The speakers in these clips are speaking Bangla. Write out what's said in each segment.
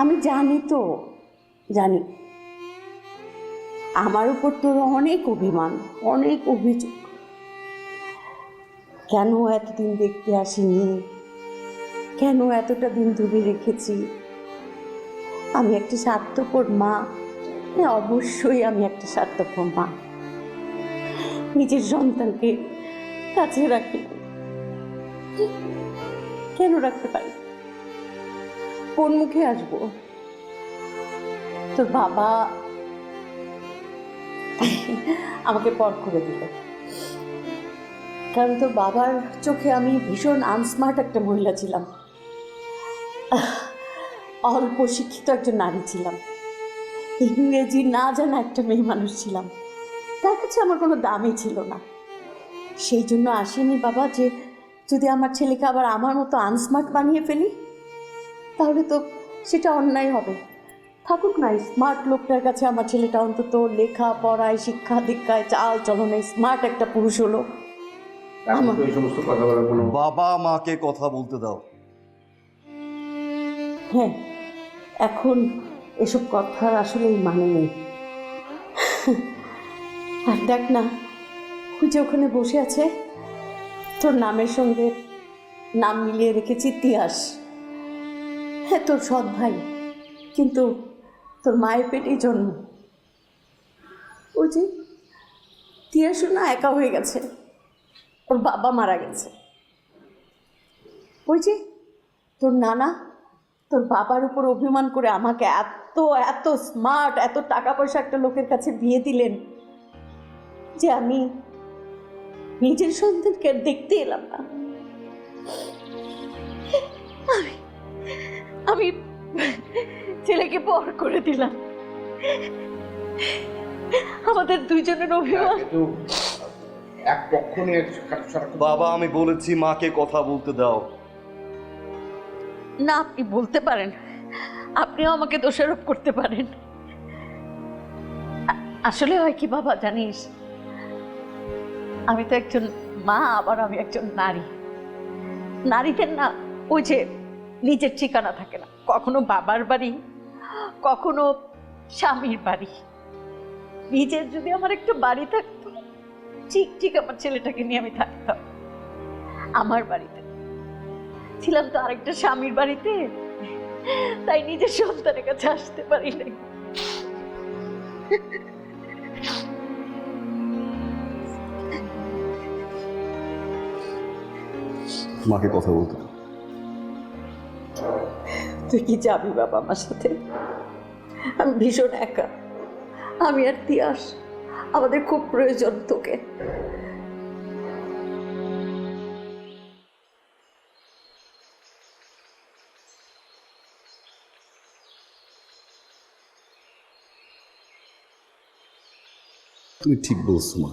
আমি জানি তো, জানি আমার উপর তোর অনেক অভিমান, অনেক অভিযোগ। কেন এতদিন দেখতে আসিনি, কেন এতটা দিন ধরে রেখেছি। আমি একটা স্বার্থপর মা। হ্যাঁ, অবশ্যই আমি একটা স্বার্থপর মা। নিজের সন্তানকে কাছে রাখি, কেন রাখতে পারি? কোন মুখে আসবো? তোর বাবা আমাকে পর করে দিল, কারণ তোর বাবার চোখে আমি ভীষণ আনস্মার্ট একটা মহিলা ছিলাম, অল্প শিক্ষিত একজন নারী ছিলাম, ইংরেজি না জানা একটা মেয়ে মানুষ ছিলাম। তার কাছে আমার কোনো দামই ছিল না। সেই জন্য আসেনি বাবা যে যদি আমার ছেলেকে আবার আমার মতো আনস্মার্ট বানিয়ে ফেলি, তাহলে তো সেটা অন্যায় হবে। থাকুক না স্মার্ট লোকটার কাছে আমার ছেলেটা, অন্তত লেখা পড়ায়, শিক্ষা দীক্ষায়, চাল চলনে স্মার্ট একটা পুরুষ হলো। এই সমস্ত কথা বলার কোনো বাবা মাকে কথা বলতে দাও। হ্যাঁ, এখন এসব কথার আসলে মানে নেই। আর দেখ না, ওই যে ওখানে বসে আছে, তোর নামের সঙ্গে নাম মিলিয়ে রেখেছি তিয়াস। হ্যাঁ, তোর সৎ ভাই, কিন্তু তোর মায়ের পেটেই জন্ম। ওই যে তিয়াসও না একা হয়ে গেছে, ওর বাবা মারা গেছে। ওই যে তোর নানা তোর বাবার উপর অভিমান করে আমাকে এত এত স্মার্ট, এত টাকা পয়সা একটা লোকের কাছে বিয়ে দিলেন যে আমি নিজের সন্তানকে আর দেখতে এলাম না। আমি ছেলেকে পর করে দিলাম। আমাদের দুইজনের অভিমান। কিন্তু এক পক্ষ নিয়ে বাবা, আমি বলেছি মাকে কথা বলতে দাও। না, আপনি বলতে পারেন, আপনিও আমাকে দোষারোপ করতে পারেন। আসলে হয় কি বাবা জানিস, আমি তো একজন মা, আবার আমি একজন নারী। নারীদের না ওই যে নিজের ঠিকানা থাকে না, কখনো বাবার বাড়ি, কখনো স্বামীর বাড়ি। নিজের যদি আমার একটা বাড়ি থাকতো, ঠিক ঠিক আমার ছেলেটাকে নিয়ে আমি থাকতাম আমার বাড়িতে। ছিলাম তো আরেকটা স্বামীর বাড়িতে, তাই নিজের সন্তানের কাছে আসতে পারি নাই। মাকে কথা বলতে দাও। তুই কি যাবি বাবা আমার সাথে? আমি ভীষণ একা, আমি আর তিয়াস, আমাদের খুব প্রয়োজন তোকে। তুমি ঠিক বলছো মা,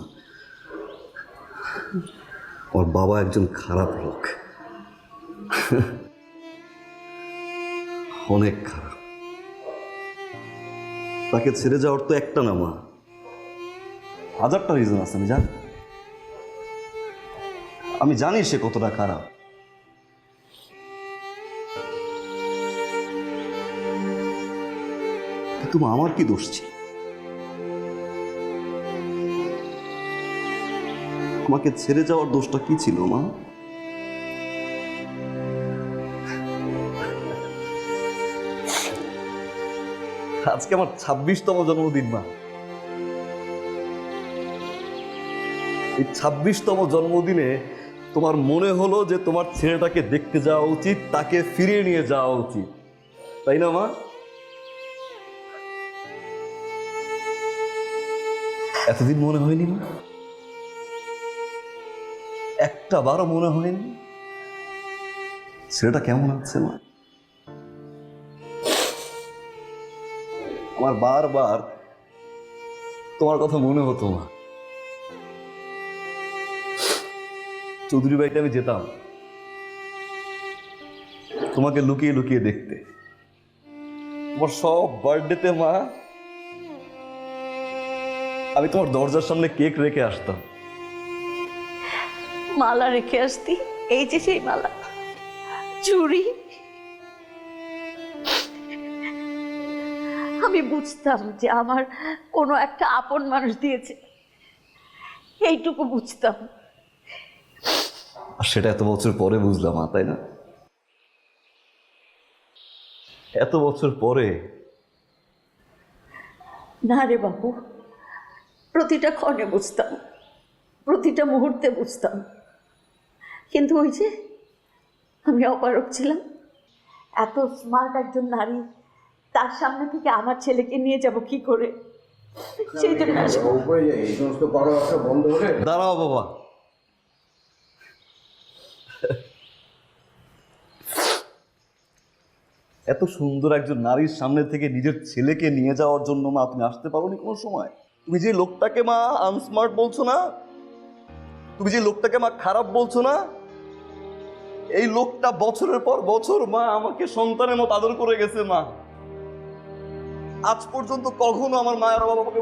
ওর বাবা একজন খারাপ লোক, অনেক খারাপ। তাকে ছেড়ে যাওয়ার তো একটা না মা, হাজারটা রিজন আছে। আমি জানি সে কতটা খারাপ। কিন্তু আমার কি দোষ ছিল? আমাকে ছেড়ে যাওয়ার দোষটা কি ছিল মা? আজকে আমার 26তম জন্মদিন মা। এই 26তম জন্মদিনে তোমার মনে হলো যে তোমার ছেলেটাকে দেখতে যাওয়া উচিত, তাকে ফিরিয়ে নিয়ে যাওয়া উচিত, তাই না মা? এতদিন মনে হয়নি মা? একটা বারও মনে হয়নি ছেলেটা কেমন আছে মা? আমার বারবার তোমার কথা মনে হতো মা। চৌধুরী বাড়িতে আমি যেতাম তোমাকে লুকিয়ে লুকিয়ে দেখতে। তোমার সব বার্থডেতে মা আমি তোমার দরজার সামনে কেক রেখে আসতাম, মালা রেখে আসতি। এই যে সেই মালা, চুড়ি, আমি বুঝতাম যে আমার কোনো একটা আপন মানুষ দিয়েছে, এইটুকু বুঝতাম। আর সেটা এত বছর পরে বুঝলাম, মা, তাই না? এত বছর পরে। না রে বাবু, প্রতিটা ক্ষণে বুঝতাম, প্রতিটা মুহূর্তে বুঝতাম, কিন্তু ওই যে আমি অপারক ছিলাম। এত স্মার্ট একজন নারী, তার সামনে থেকে আমার ছেলেকে নিয়ে যাব কি করে, সেই জন্য উপরে যে এই সমস্ত কথাবার্তা বন্ধ হলে দাঁড়াও বাবা, এত সুন্দর একজন নারীর সামনে থেকে নিজের ছেলেকে নিয়ে যাওয়ার জন্য মা তুমি আসতে পারোনি কোনো সময়? তুমি যে লোকটাকে মা আনস্মার্ট বলছো না, তুমি যে লোকটাকে মা খারাপ বলছো না, এই লোকটা বছরের পর বছর মা আমাকে সন্তানের মতো আদর করে গেছে। মা আজ পর্যন্ত কখনো আমার মায়ের বাবাকে